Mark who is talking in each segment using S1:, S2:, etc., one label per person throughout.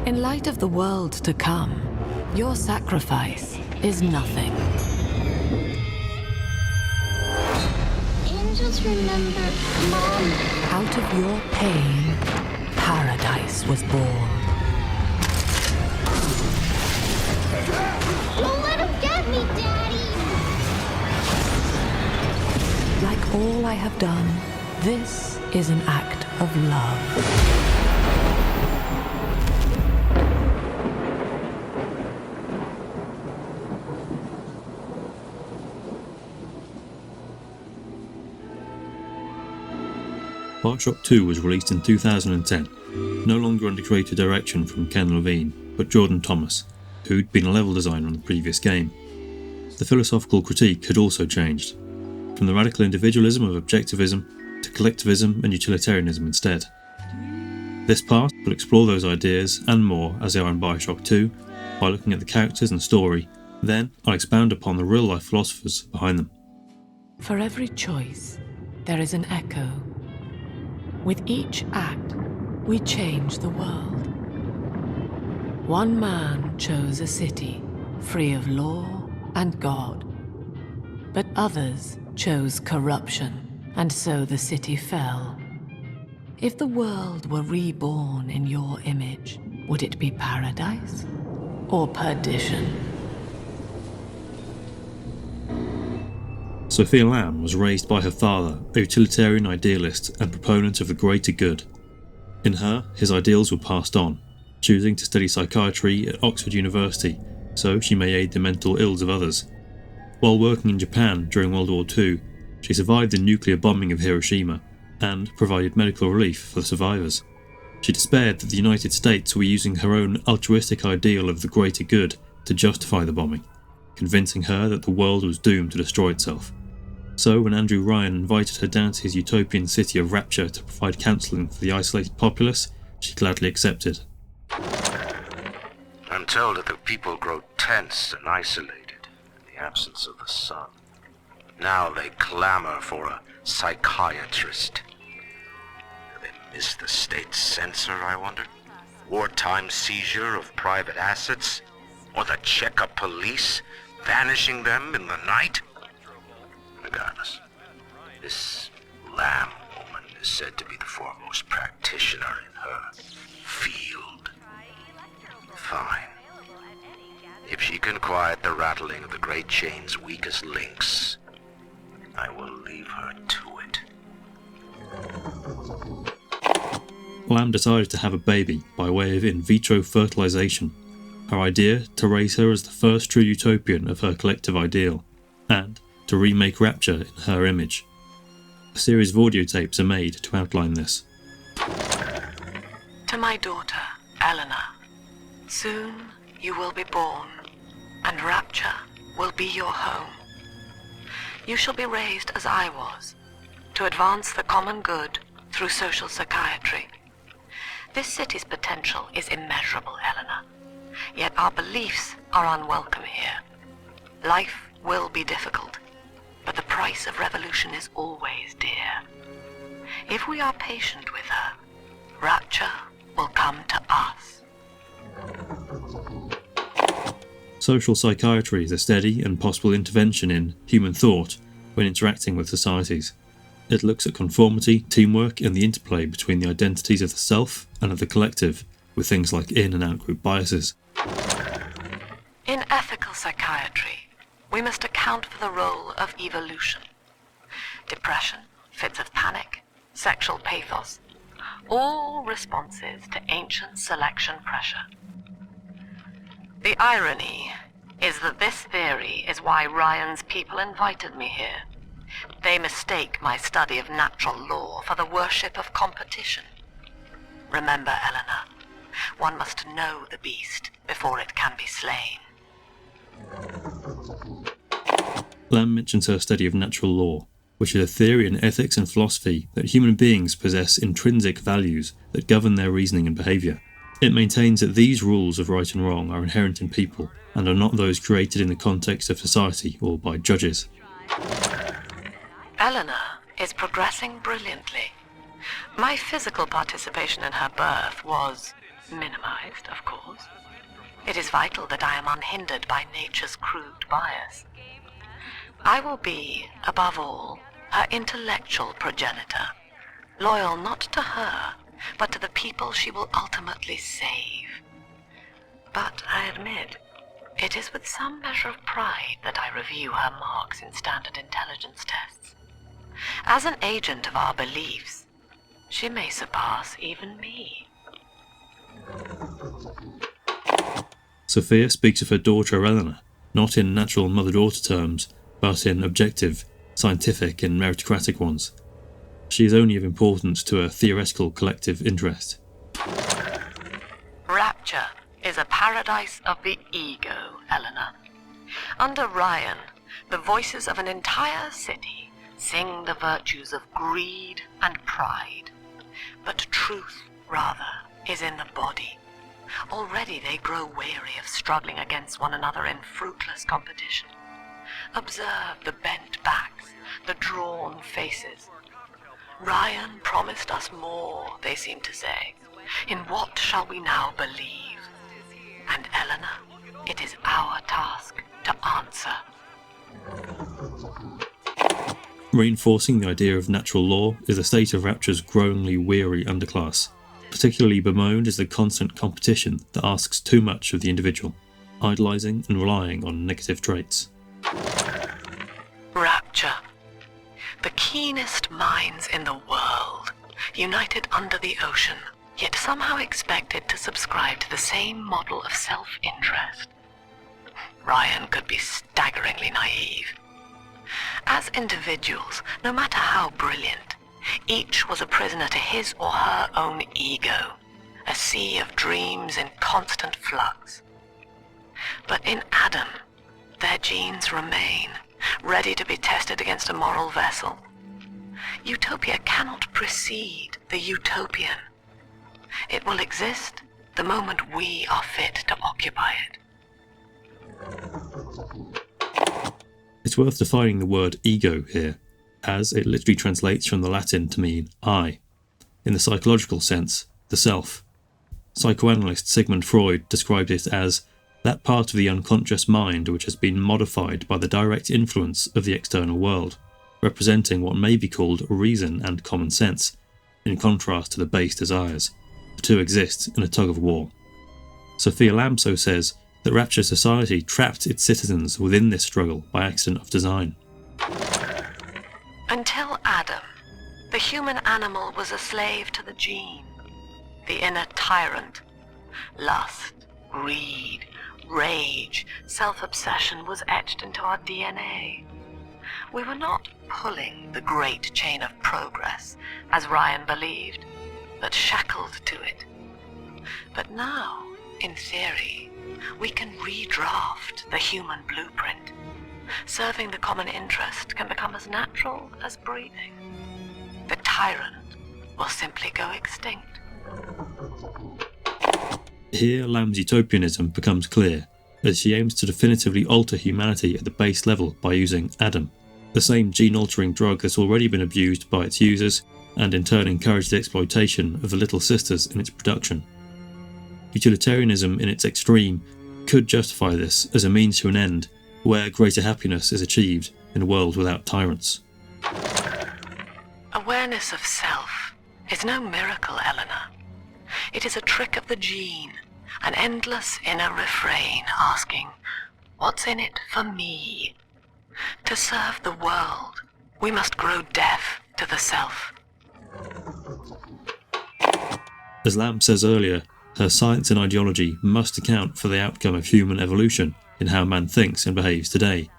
S1: In light of the world to come, your sacrifice is nothing.
S2: Angels remember Mom.
S1: Out of your pain, paradise was born.
S2: Don't let him get me, Daddy!
S1: Like all I have done, this is an act of love.
S3: Bioshock 2 was released in 2010, no longer under creative direction from Ken Levine, but Jordan Thomas, who'd been a level designer on the previous game. The philosophical critique had also changed, from the radical individualism of objectivism to collectivism and utilitarianism instead. This part will explore those ideas and more as they are in Bioshock 2 by looking at the characters and story, then I'll expound upon the real-life philosophers behind them.
S1: For every choice, there is an echo. With each act, we change the world. One man chose a city free of law and God, but others chose corruption, and so the city fell. If the world were reborn in your image, would it be paradise or perdition?
S3: Sofia Lamb was raised by her father, a utilitarian idealist and proponent of the greater good. In her, his ideals were passed on, choosing to study psychiatry at Oxford University so she may aid the mental ills of others. While working in Japan during World War II, she survived the nuclear bombing of Hiroshima and provided medical relief for the survivors. She despaired that the United States were using her own altruistic ideal of the greater good to justify the bombing, convincing her that the world was doomed to destroy itself. So when Andrew Ryan invited her down to his utopian city of Rapture to provide counselling for the isolated populace, she gladly accepted.
S4: I'm told that the people grow tense and isolated in the absence of the sun. Now they clamor for a psychiatrist. Do they miss the state censor, I wonder? Wartime seizure of private assets? Or the checkup police vanishing them in the night? Regardless, this Lamb woman is said to be the foremost practitioner in her field. Fine. If she can quiet the rattling of the great chain's weakest links, I will leave her to it.
S3: Lamb decided to have a baby by way of in vitro fertilization, her idea to raise her as the first true utopian of her collective ideal, and to remake Rapture in her image. A series of audio tapes are made to outline this.
S1: To my daughter, Eleanor, soon you will be born, and Rapture will be your home. You shall be raised as I was, to advance the common good through social psychiatry. This city's potential is immeasurable, Eleanor, yet our beliefs are unwelcome here. Life will be difficult, but the price of revolution is always dear. If we are patient with her, Rapture will come to us.
S3: Social psychiatry is a steady and possible intervention in human thought when interacting with societies. It looks at conformity, teamwork, and the interplay between the identities of the self and of the collective, with things like in and out group biases.
S1: In ethical psychiatry, we must account for the role of evolution. Depression, fits of panic, sexual pathos, all responses to ancient selection pressure. The irony is that this theory is why Ryan's people invited me here. They mistake my study of natural law for the worship of competition. Remember, Eleanor, one must know the beast before it can be slain.
S3: Lamb mentions her study of natural law, which is a theory in ethics and philosophy that human beings possess intrinsic values that govern their reasoning and behaviour. It maintains that these rules of right and wrong are inherent in people and are not those created in the context of society or by judges.
S1: Eleanor is progressing brilliantly. My physical participation in her birth was minimized, of course. It is vital that I am unhindered by nature's crude bias. I will be, above all, her intellectual progenitor, loyal not to her, but to the people she will ultimately save. But I admit, it is with some measure of pride that I review her marks in standard intelligence tests. As an agent of our beliefs, she may surpass even me.
S3: Sophia speaks of her daughter Eleanor, not in natural mother-daughter terms, but in objective, scientific and meritocratic ones. She is only of importance to a theoretical collective interest.
S1: Rapture is a paradise of the ego, Eleanor. Under Ryan, the voices of an entire city sing the virtues of greed and pride. But truth, rather, is in the body. Already they grow weary of struggling against one another in fruitless competition. Observe the bent backs, the drawn faces. Ryan promised us more, they seem to say. In what shall we now believe? And Eleanor, it is our task to answer.
S3: Reinforcing the idea of natural law is the state of Rapture's growingly weary underclass. Particularly bemoaned is the constant competition that asks too much of the individual, idolizing and relying on negative traits.
S1: Rapture. The keenest minds in the world, united under the ocean, yet somehow expected to subscribe to the same model of self-interest. Ryan could be staggeringly naive. As individuals, no matter how brilliant, each was a prisoner to his or her own ego, a sea of dreams in constant flux. But in Adam, their genes remain, ready to be tested against a moral vessel. Utopia cannot precede the utopian. It will exist the moment we are fit to occupy it.
S3: It's worth defining the word ego here, as it literally translates from the Latin to mean I. In the psychological sense, the self. Psychoanalyst Sigmund Freud described it as that part of the unconscious mind which has been modified by the direct influence of the external world, representing what may be called reason and common sense, in contrast to the base desires. The two exist in a tug-of-war. Sofia Lamb so says that Rapture society trapped its citizens within this struggle by accident of design.
S1: Until Adam, the human animal was a slave to the gene, the inner tyrant. Lust, greed, rage, self-obsession was etched into our DNA. We were not pulling the great chain of progress, as Ryan believed, but shackled to it. But now, in theory, we can redraft the human blueprint. Serving the common interest can become as natural as breathing. The tyrant will simply go extinct.
S3: Here Lamb's utopianism becomes clear, as she aims to definitively alter humanity at the base level by using Adam, the same gene-altering drug that's already been abused by its users, and in turn encouraged the exploitation of the little sisters in its production. Utilitarianism in its extreme could justify this as a means to an end, where greater happiness is achieved in a world without tyrants.
S1: Awareness of self is no miracle, Eleanor. It is a trick of the gene, an endless inner refrain asking, what's in it for me? To serve the world, we must grow deaf to the self.
S3: As Lamb says earlier, her science and ideology must account for the outcome of human evolution in how man thinks and behaves today,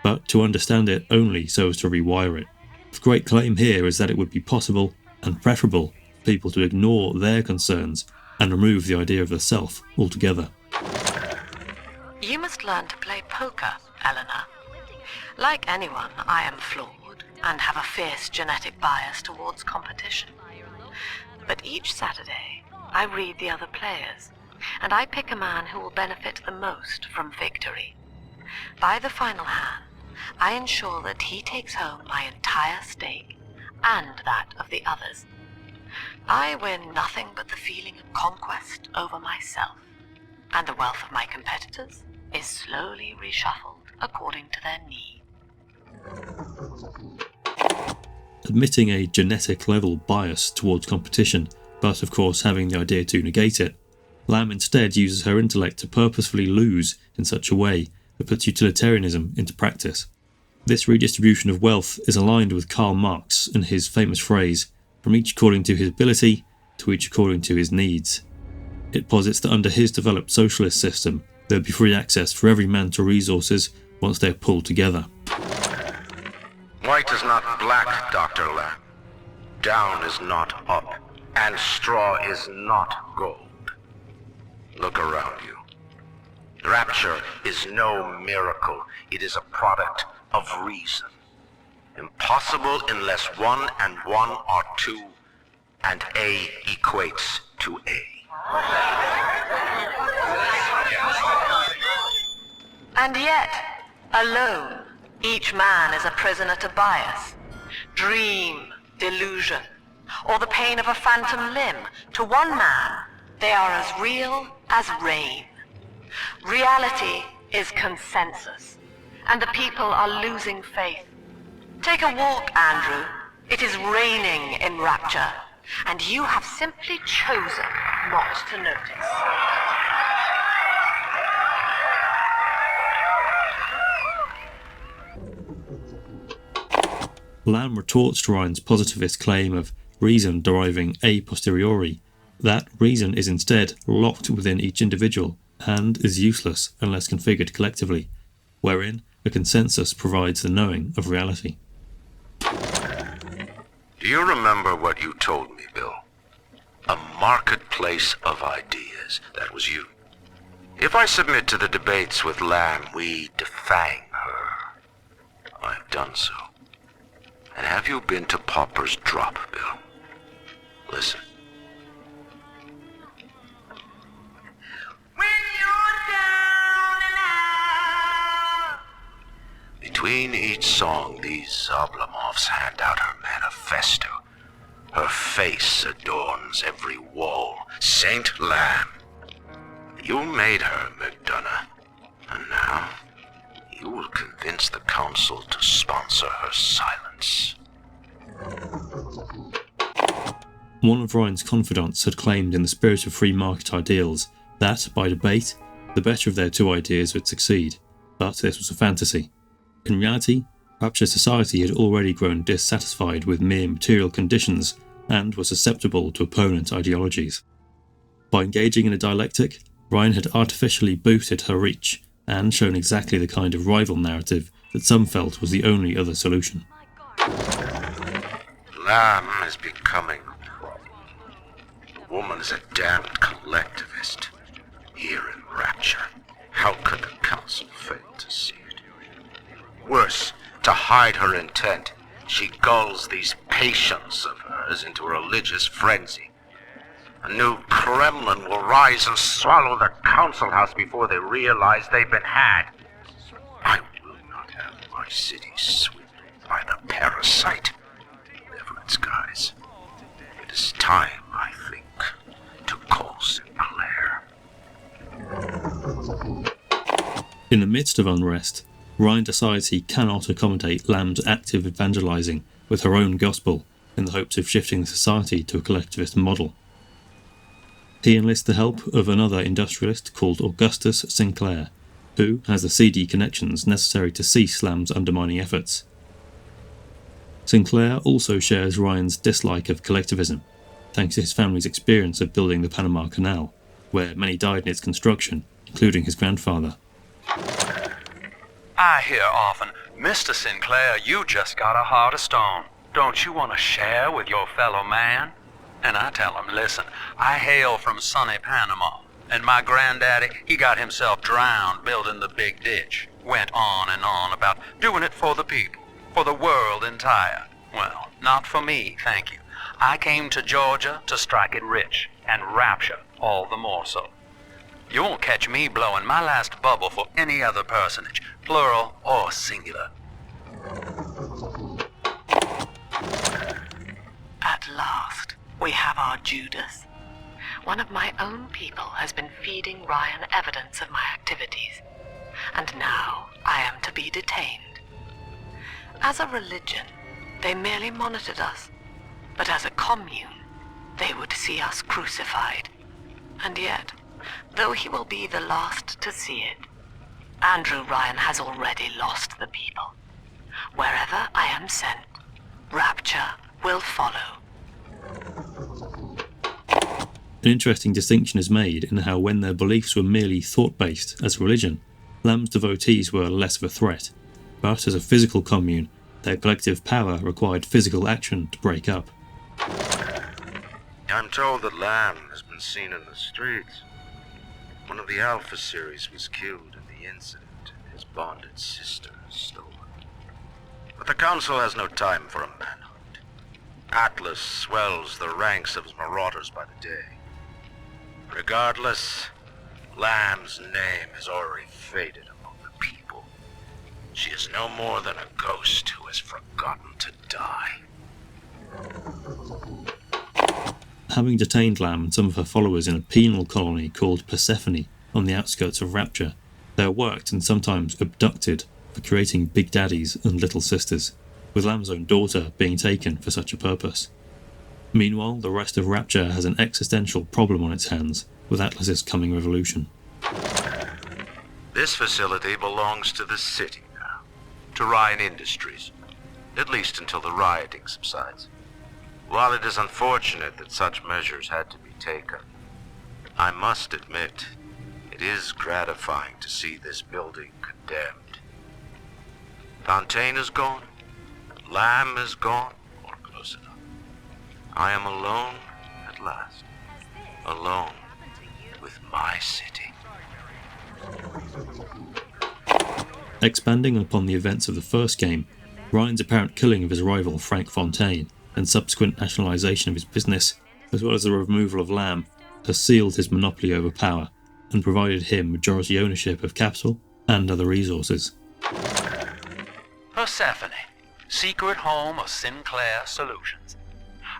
S3: but to understand it only so as to rewire it. The great claim here is that it would be possible and preferable for people to ignore their concerns and remove the idea of the self altogether.
S1: You must learn to play poker, Eleanor. Like anyone, I am flawed and have a fierce genetic bias towards competition. But each Saturday, I read the other players, and I pick a man who will benefit the most from victory. By the final hand, I ensure that he takes home my entire stake, and that of the others. I win nothing but the feeling of conquest over myself, and the wealth of my competitors is slowly reshuffled according to their need.
S3: Admitting a genetic level bias towards competition, but of course having the idea to negate it, Lamb instead uses her intellect to purposefully lose in such a way that puts utilitarianism into practice. This redistribution of wealth is aligned with Karl Marx and his famous phrase, "from each according to his ability, to each according to his needs." It posits that under his developed socialist system, there would be free access for every man to resources once they are pulled together.
S4: White is not black, Dr. Lamb. Down is not up, and straw is not gold. Look around you. Rapture is no miracle. It is a product of reason. Impossible unless 1 and 1 are 2, and A equates to A.
S1: And yet, alone, each man is a prisoner to bias, dream, delusion, or the pain of a phantom limb. To one man, they are as real as rain. Reality is consensus, and the people are losing faith. Take a walk, Andrew. It is raining in Rapture, and you have simply chosen not to notice.
S3: Lamb retorts to Ryan's positivist claim of reason deriving a posteriori, that reason is instead locked within each individual and is useless unless configured collectively, wherein a consensus provides the knowing of reality.
S4: Do you remember what you told me, Bill? A marketplace of ideas. That was you. If I submit to the debates with Lamb, we defang her. I've done so. And have you been to Pauper's Drop, Bill? Listen. When you're down and out. Between each song, these Oblomovs hand out her manifesto. Her face adorns every wall. Saint Lamb. You made her, McDonough. And now, you will convince the council to sponsor her silence.
S3: One of Ryan's confidants had claimed in the spirit of free market ideals that, by debate, the better of their two ideas would succeed, but this was a fantasy. In reality, Rapture society had already grown dissatisfied with mere material conditions and was susceptible to opponent ideologies. By engaging in a dialectic, Ryan had artificially boosted her reach and shown exactly the kind of rival narrative that some felt was the only other solution.
S4: Lamb is becoming a problem. The woman is a damned collectivist. Here in Rapture, how could the council fail to see it? Worse, to hide her intent, she gulls these patients of hers into a religious frenzy. A new Kremlin will rise and swallow the council house before they realize they've been had. I will not have my city swindled by the parasite. Whatever its guise, it is time, I think, to call Sinclair.
S3: In the midst of unrest, Ryan decides he cannot accommodate Lamb's active evangelizing with her own gospel in the hopes of shifting the society to a collectivist model. He enlists the help of another industrialist called Augustus Sinclair, who has the seedy connections necessary to cease Lamb's undermining efforts. Sinclair also shares Ryan's dislike of collectivism, thanks to his family's experience of building the Panama Canal, where many died in its construction, including his grandfather.
S5: I hear often, "Mr. Sinclair, you just got a heart of stone. Don't you want to share with your fellow man?" And I tell him, "Listen, I hail from sunny Panama, and my granddaddy, he got himself drowned building the big ditch. Went on and on about doing it for the people, for the world entire. Well, not for me, thank you. I came to Georgia to strike it rich, and Rapture all the more so. You won't catch me blowing my last bubble for any other personage, plural or singular."
S1: At last, We have our Judas. One of my own people has been feeding Ryan evidence of my activities, and now I am to be detained. As a religion, they merely monitored us, but as a commune, they would see us crucified. And yet, though he will be the last to see it, Andrew Ryan has already lost the people. Wherever I am sent, Rapture will follow.
S3: An interesting distinction is made in how when their beliefs were merely thought-based as a religion, Lamb's devotees were less of a threat, but as a physical commune, their collective power required physical action to break up.
S4: I'm told that Lamb has been seen in the streets. One of the Alpha series was killed in the incident, and his bonded sister stolen. But the Council has no time for a manhunt. Atlas swells the ranks of his marauders by the day. Regardless, Lamb's name has already faded among the people. She is no more than a ghost who has forgotten to die.
S3: Having detained Lamb and some of her followers in a penal colony called Persephone on the outskirts of Rapture, they are worked and sometimes abducted for creating big daddies and little sisters, with Lamb's own daughter being taken for such a purpose. Meanwhile, the rest of Rapture has an existential problem on its hands with Atlas's coming revolution.
S4: This facility belongs to the city now, to Ryan Industries, at least until the rioting subsides. While it is unfortunate that such measures had to be taken, I must admit, it is gratifying to see this building condemned. Fontaine is gone, Lamb is gone, or close enough. I am alone at last, alone with my city.
S3: Expanding upon the events of the first game, Ryan's apparent killing of his rival Frank Fontaine and subsequent nationalisation of his business, as well as the removal of Lamb, has sealed his monopoly over power and provided him majority ownership of capital and other resources.
S5: Persephone, secret home of Sinclair Solutions.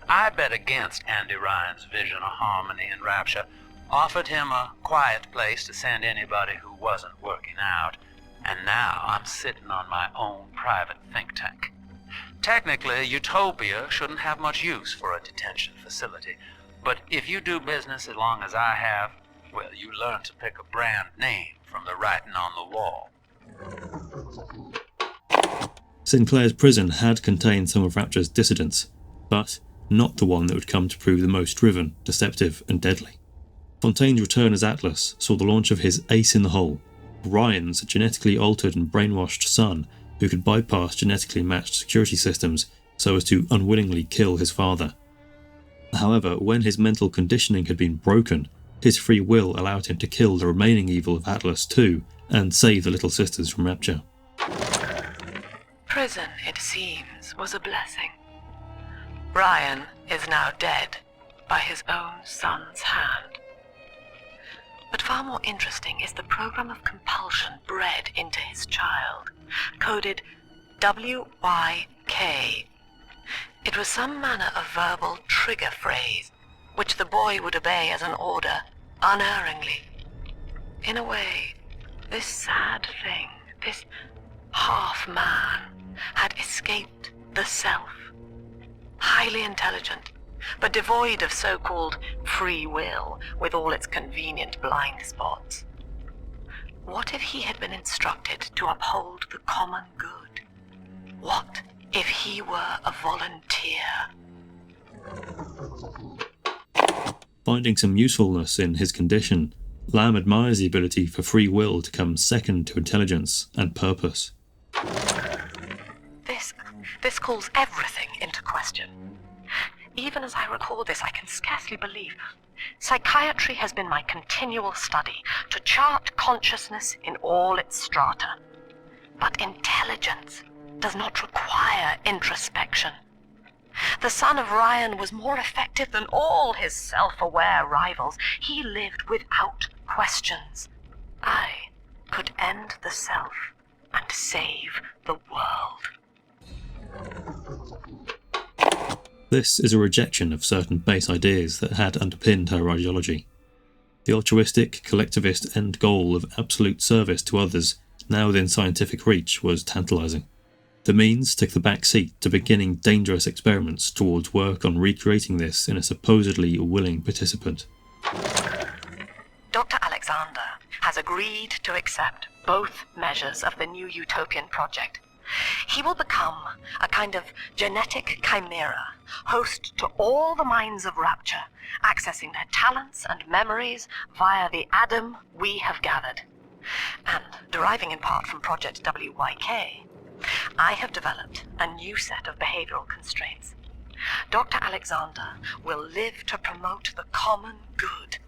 S5: I bet against Andy Ryan's vision of harmony and rapture, offered him a quiet place to send anybody who wasn't working out, and now I'm sitting on my own private think tank. Technically, Utopia shouldn't have much use for a detention facility, but if you do business as long as I have, well, you learn to pick a brand name from the writing on the wall.
S3: Sinclair's prison had contained some of Rapture's dissidents, but not the one that would come to prove the most driven, deceptive, and deadly. Fontaine's return as Atlas saw the launch of his ace in the hole, Ryan's genetically altered and brainwashed son, who could bypass genetically matched security systems so as to unwittingly kill his father. However, when his mental conditioning had been broken, his free will allowed him to kill the remaining evil of Atlas too, and save the little sisters from Rapture.
S1: Prison, it seems, was a blessing. Ryan is now dead by his own son's hand. But far more interesting is the program of compulsion bred into his child, coded WYK. It was some manner of verbal trigger phrase, which the boy would obey as an order, unerringly. In a way, this sad thing, this half-man, had escaped the self. Highly intelligent, but devoid of so-called free will, with all its convenient blind spots. What if he had been instructed to uphold the common good? What if he were a volunteer?
S3: Finding some usefulness in his condition, Lamb admires the ability for free will to come second to intelligence and purpose.
S1: This calls everything into question. Even as I record this, I can scarcely believe. Psychiatry has been my continual study, to chart consciousness in all its strata. But intelligence does not require introspection. The son of Ryan was more effective than all his self-aware rivals. He lived without questions. I could end the self and save the world.
S3: This is a rejection of certain base ideas that had underpinned her ideology. The altruistic, collectivist end goal of absolute service to others, now within scientific reach, was tantalising. The means took the back seat to beginning dangerous experiments towards work on recreating this in a supposedly willing participant.
S1: Dr. Alexander has agreed to accept both measures of the new utopian project. He will become a kind of genetic chimera, host to all the minds of Rapture, accessing their talents and memories via the Adam we have gathered. And deriving in part from Project WYK, I have developed a new set of behavioral constraints. Dr. Alexander will live to promote the common good.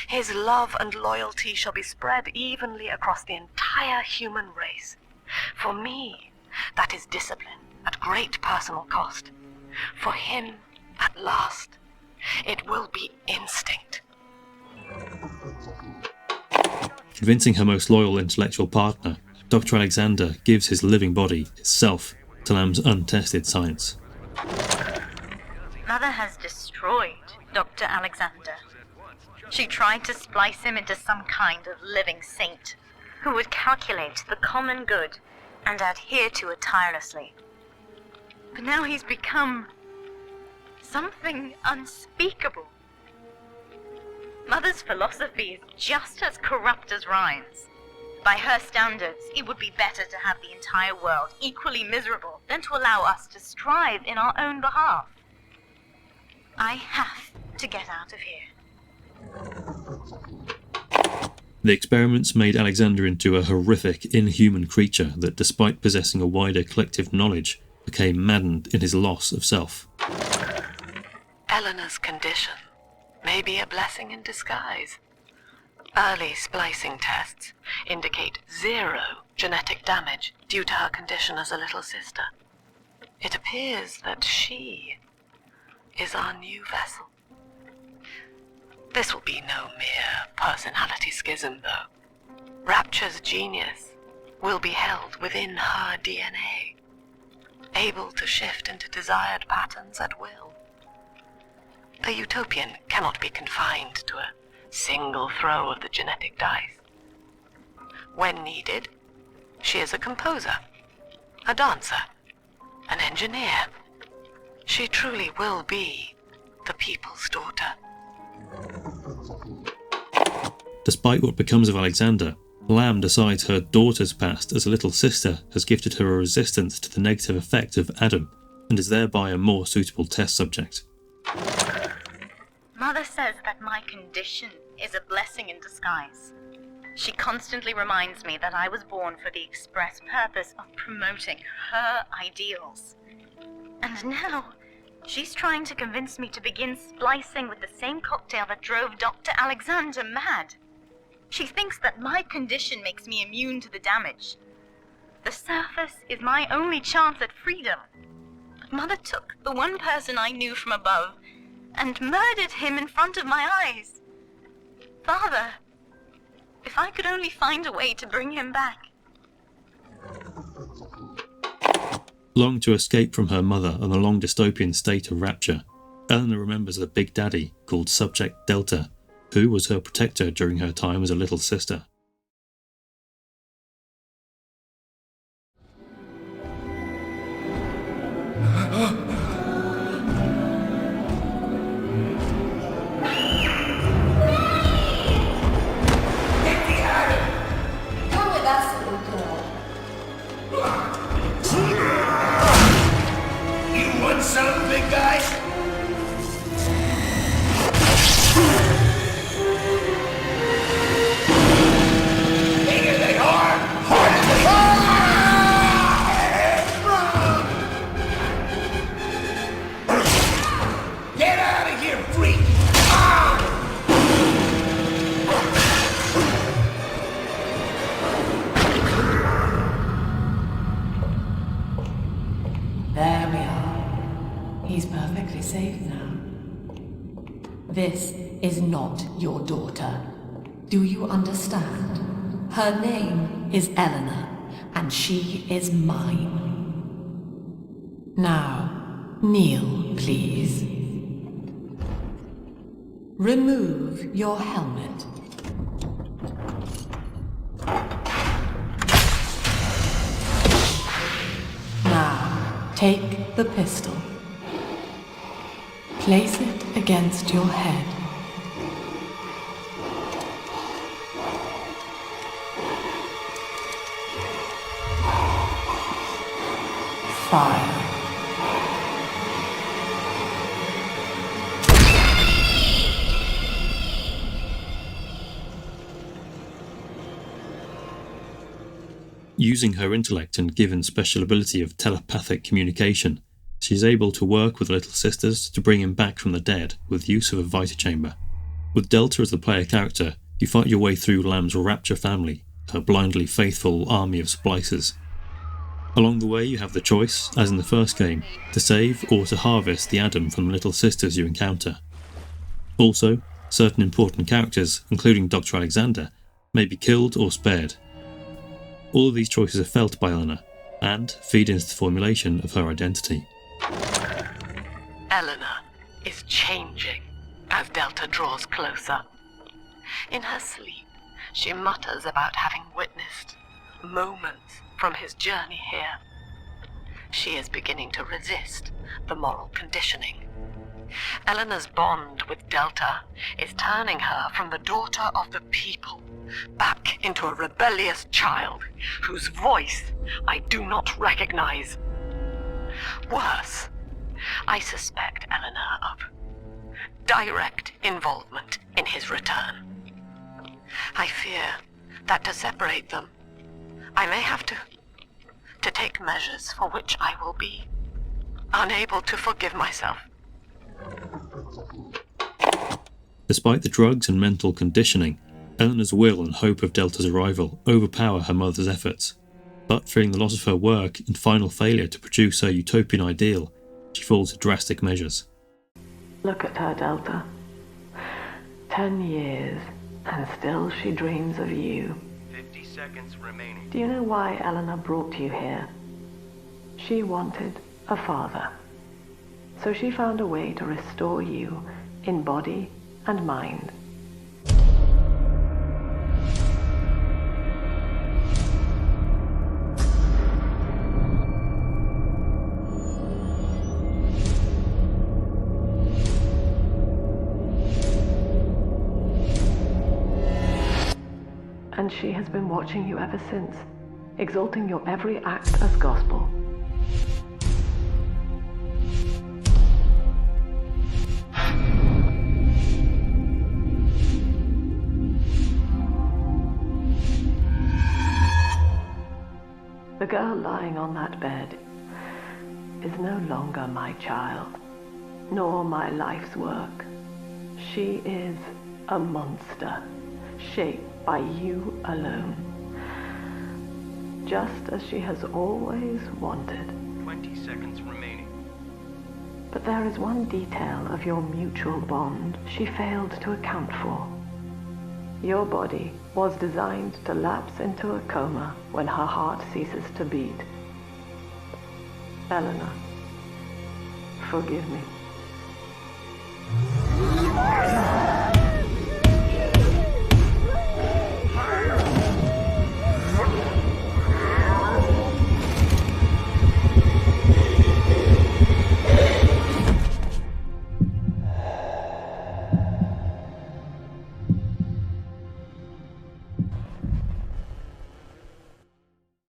S1: His love and loyalty shall be spread evenly across the entire human race. For me, that is discipline at great personal cost. For him, at last, it will be instinct.
S3: Convincing her most loyal intellectual partner, Dr. Alexander gives his living body, itself, to Lamb's untested science.
S6: Mother has destroyed Dr. Alexander. She tried to splice him into some kind of living saint who would calculate the common good and adhere to it tirelessly. But now he's become something unspeakable. Mother's philosophy is just as corrupt as Ryan's. By her standards, it would be better to have the entire world equally miserable than to allow us to strive in our own behalf. I have to get out of here.
S3: The experiments made Alexander into a horrific, inhuman creature that, despite possessing a wider collective knowledge, became maddened in his loss of self.
S1: Eleanor's condition may be a blessing in disguise. Early splicing tests indicate 0 genetic damage due to her condition as a little sister. It appears that she is our new vessel. This will be no mere personality schism, though. Rapture's genius will be held within her DNA, able to shift into desired patterns at will. A utopian cannot be confined to a single throw of the genetic dice. When needed, she is a composer, a dancer, an engineer. She truly will be the people's daughter.
S3: Despite what becomes of Alexander, Lamb decides her daughter's past as a little sister has gifted her a resistance to the negative effect of Adam, and is thereby a more suitable test subject.
S6: Mother says that my condition is a blessing in disguise. She constantly reminds me that I was born for the express purpose of promoting her ideals. And now, she's trying to convince me to begin splicing with the same cocktail that drove Dr. Alexander mad. She thinks that my condition makes me immune to the damage. The surface is my only chance at freedom. But Mother took the one person I knew from above and murdered him in front of my eyes. Father, if I could only find a way to bring him back.
S3: Longing to escape from her mother and the long dystopian state of Rapture, Eleanor remembers a Big Daddy called Subject Delta, who was her protector during her time as a little sister.
S7: There we are. He's perfectly safe now. This is not your daughter. Do you understand? Her name is Eleanor, and she is mine. Now, kneel. me, please. Remove your helmet. Now, take the pistol. Place it against your head. Fire.
S3: Using her intellect and given special ability of telepathic communication, she is able to work with the Little Sisters to bring him back from the dead with use of a Vita-chamber. With Delta as the player character, you fight your way through Lamb's Rapture family, her blindly faithful army of splicers. Along the way you have the choice, as in the first game, to save or to harvest the Adam from the Little Sisters you encounter. Also, certain important characters, including Dr. Alexander, may be killed or spared. All of these choices are felt by Eleanor, and feed into the formulation of her identity.
S1: Eleanor is changing as Delta draws closer. In her sleep, she mutters about having witnessed moments from his journey here. She is beginning to resist the moral conditioning. Eleanor's bond with Delta is turning her from the daughter of the people back into a rebellious child whose voice I do not recognize. Worse, I suspect Eleanor of direct involvement in his return. I fear that to separate them, I may have to take measures for which I will be unable to forgive myself.
S3: Despite the drugs and mental conditioning, Eleanor's will and hope of Delta's arrival overpower her mother's efforts. But fearing the loss of her work and final failure to produce her utopian ideal, she falls to drastic measures.
S1: Look at her, Delta. 10 years, and still she dreams of you.
S8: 50 seconds remaining.
S1: Do you know why Eleanor brought you here? She wanted a father. So she found a way to restore you in body and mind. And she has been watching you ever since, exalting your every act as gospel. The girl lying on that bed is no longer my child, nor my life's work. She is a monster, shaped by you alone, just as she has always wanted.
S8: 20 seconds remaining.
S1: But there is one detail of your mutual bond she failed to account for. Your body was designed to lapse into a coma when her heart ceases to beat. Eleanor, forgive me.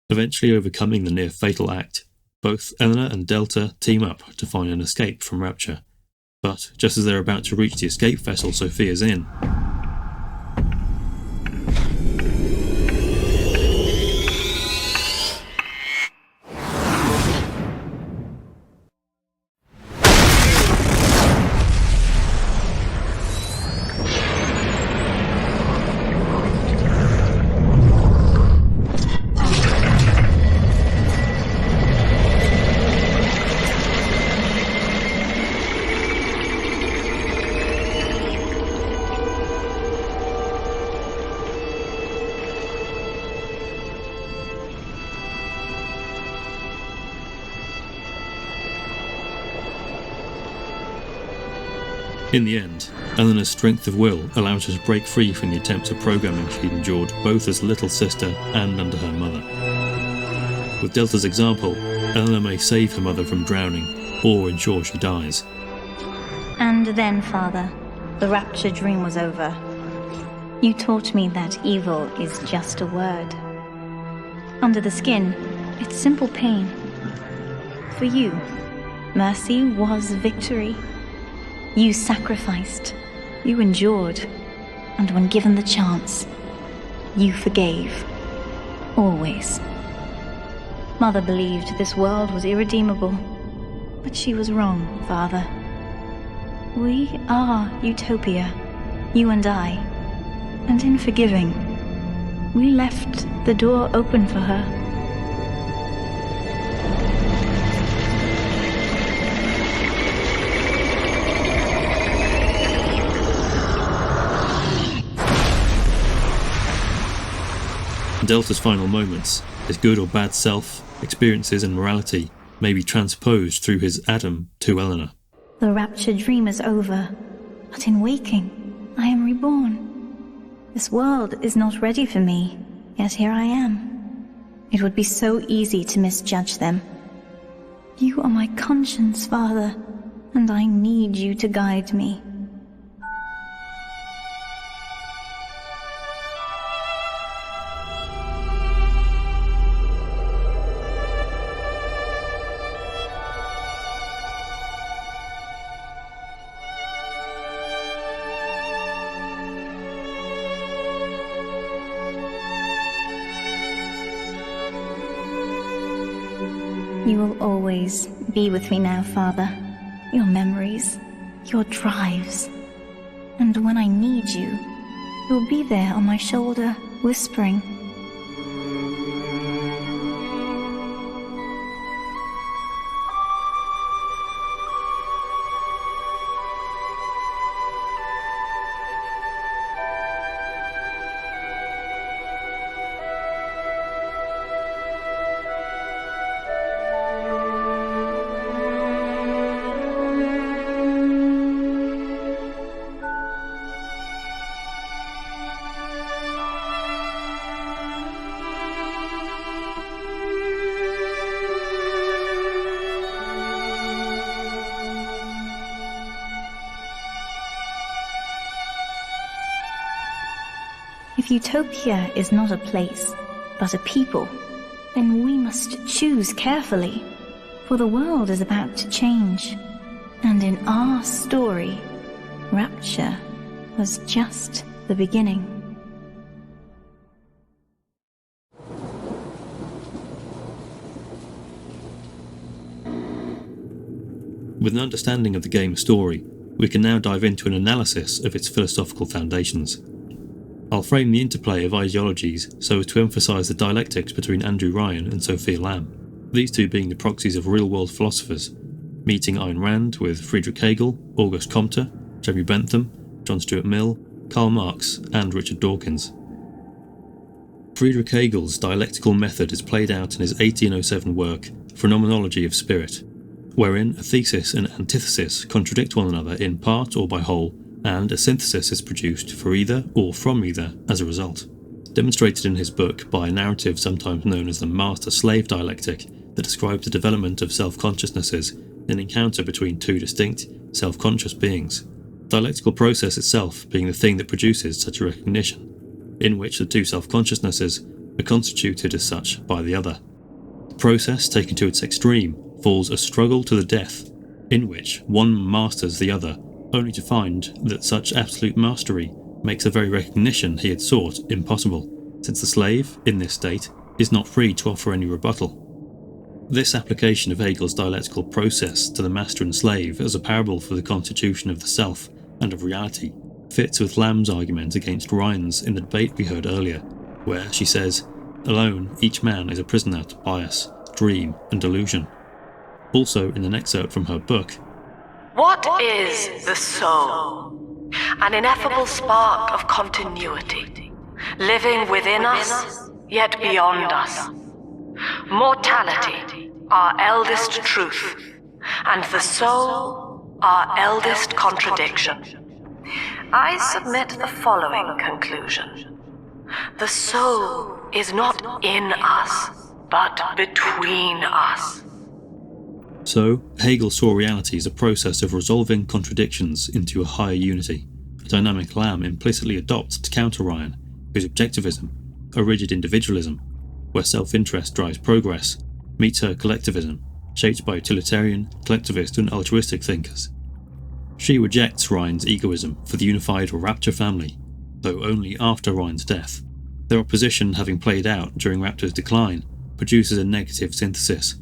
S3: Eventually overcoming the near-fatal act, both Eleanor and Delta team up to find an escape from Rapture. But just as they're about to reach the escape vessel Sophia's in, In the end, Eleanor's strength of will allows her to break free from the attempts of programming she'd endured both as a little sister and under her mother. With Delta's example, Eleanor may save her mother from drowning, or ensure she dies.
S9: And then, Father, the rapture dream was over. You taught me that evil is just a word. Under the skin, it's simple pain. For you, mercy was victory. You sacrificed, you endured, and when given the chance, you forgave. Always. Mother believed this world was irredeemable, but she was wrong, Father. We are Utopia, you and I, and in forgiving, we left the door open for her.
S3: Delta's final moments, his good or bad self, experiences and morality may be transposed through his Adam to Eleanor.
S9: The rapture dream is over, but in waking, I am reborn. This world is not ready for me, yet here I am. It would be so easy to misjudge them. You are my conscience, Father, and I need you to guide me. You will always be with me now, Father. Your memories, your drives. And when I need you, you'll be there on my shoulder, whispering. If Utopia is not a place, but a people, then we must choose carefully, for the world is about to change. And in our story, Rapture was just the beginning.
S3: With an understanding of the game's story, we can now dive into an analysis of its philosophical foundations. I'll frame the interplay of ideologies so as to emphasise the dialectics between Andrew Ryan and Sofia Lamb, these two being the proxies of real-world philosophers, meeting Ayn Rand with Friedrich Hegel, Auguste Comte, Jeremy Bentham, John Stuart Mill, Karl Marx and Richard Dawkins. Friedrich Hegel's dialectical method is played out in his 1807 work Phenomenology of Spirit, wherein a thesis and antithesis contradict one another in part or by whole, and a synthesis is produced for either or from either as a result, demonstrated in his book by a narrative sometimes known as the master-slave dialectic that describes the development of self-consciousnesses in an encounter between two distinct, self-conscious beings, the dialectical process itself being the thing that produces such a recognition, in which the two self-consciousnesses are constituted as such by the other. The process, taken to its extreme, falls a struggle to the death, in which one masters the other, only to find that such absolute mastery makes the very recognition he had sought impossible, since the slave, in this state, is not free to offer any rebuttal. This application of Hegel's dialectical process to the master and slave as a parable for the constitution of the self and of reality fits with Lamb's argument against Ryan's in the debate we heard earlier, where she says, "Alone, each man is a prisoner to bias, dream and delusion." Also in an excerpt from her book,
S1: What is the soul? An ineffable spark of continuity, living within us, yet beyond us. Mortality, our eldest truth, and the soul, our eldest contradiction. I submit the following conclusion. The soul is not in us, but between us.
S3: So, Hegel saw reality as a process of resolving contradictions into a higher unity, a dynamic Lamb implicitly adopts to counter Ryan, whose objectivism, a rigid individualism, where self-interest drives progress, meets her collectivism, shaped by utilitarian, collectivist and altruistic thinkers. She rejects Ryan's egoism for the unified Rapture family, though only after Ryan's death. Their opposition having played out during Rapture's decline produces a negative synthesis,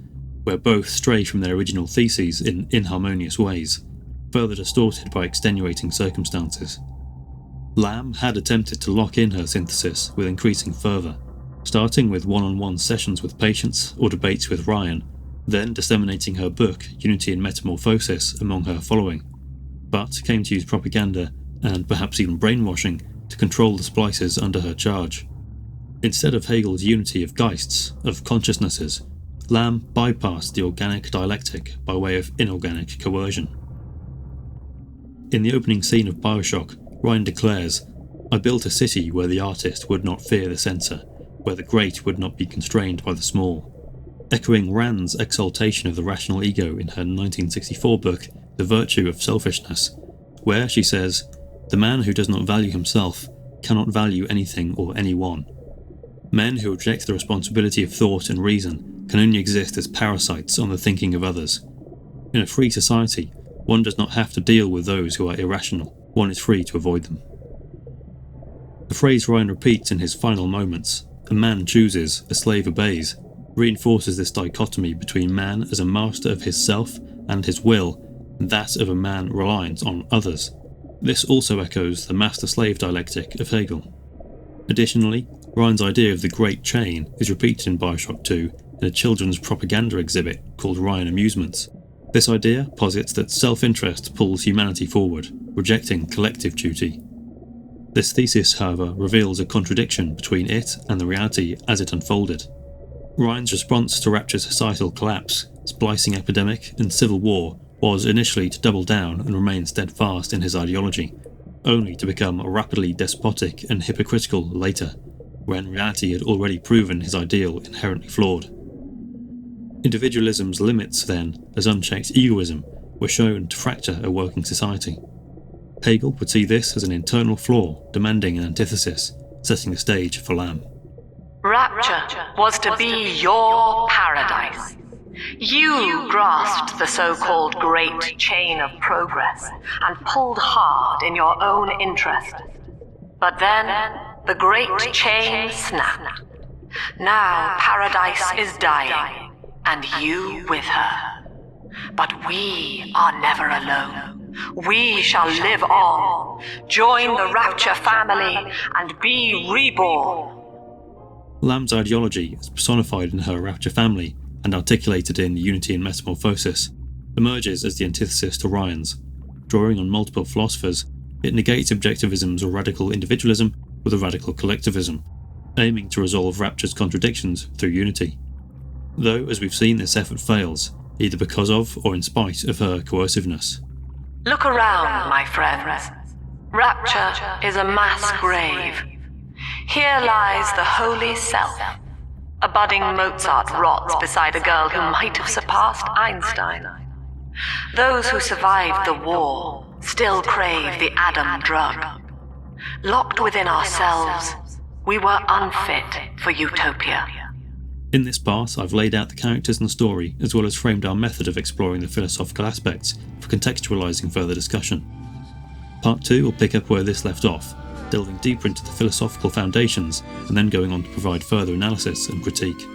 S3: where both stray from their original theses in inharmonious ways, further distorted by extenuating circumstances. Lamb had attempted to lock in her synthesis with increasing fervour, starting with one-on-one sessions with patients or debates with Ryan, then disseminating her book Unity and Metamorphosis among her following, but came to use propaganda and perhaps even brainwashing to control the splices under her charge. Instead of Hegel's unity of geists, of consciousnesses, Lamb bypassed the organic dialectic by way of inorganic coercion. In the opening scene of Bioshock, Ryan declares, "I built a city where the artist would not fear the censor, where the great would not be constrained by the small," echoing Rand's exaltation of the rational ego in her 1964 book, The Virtue of Selfishness, where she says, "The man who does not value himself cannot value anything or anyone. Men who reject the responsibility of thought and reason can only exist as parasites on the thinking of others. In a free society, one does not have to deal with those who are irrational, one is free to avoid them." The phrase Ryan repeats in his final moments, "A man chooses, a slave obeys," reinforces this dichotomy between man as a master of his self and his will, and that of a man reliant on others. This also echoes the master-slave dialectic of Hegel. Additionally, Ryan's idea of the Great Chain is repeated in Bioshock 2 in a children's propaganda exhibit called Ryan Amusements. This idea posits that self-interest pulls humanity forward, rejecting collective duty. This thesis, however, reveals a contradiction between it and the reality as it unfolded. Ryan's response to Rapture's societal collapse, splicing epidemic, and civil war was initially to double down and remain steadfast in his ideology, only to become rapidly despotic and hypocritical later, when reality had already proven his ideal inherently flawed. Individualism's limits, then, as unchecked egoism, were shown to fracture a working society. Hegel would see this as an internal flaw demanding an antithesis, setting the stage for Lamb.
S1: Rapture was to be your paradise. You grasped the so-called Great Chain of Progress and pulled hard in your own interest. But then, the Great Chain snapped. Now Paradise is dying, and you with her. But we are never alone. We shall live on, join the Rapture family, and be reborn.
S3: Lamb's ideology, as personified in her Rapture family and articulated in Unity and Metamorphosis, emerges as the antithesis to Ryan's. Drawing on multiple philosophers, it negates objectivism's or radical individualism with a radical collectivism, aiming to resolve Rapture's contradictions through unity. Though, as we've seen, this effort fails, either because of or in spite of her coerciveness.
S1: Look around, my friends. Rapture is a mass grave. Here lies the holy self. A budding Mozart rots beside a girl who might have surpassed Einstein. Those who survived the war still crave the Adam drug. Locked within ourselves, we were unfit for utopia.
S3: In this part, I've laid out the characters and story, as well as framed our method of exploring the philosophical aspects for contextualising further discussion. Part 2 will pick up where this left off, delving deeper into the philosophical foundations and then going on to provide further analysis and critique.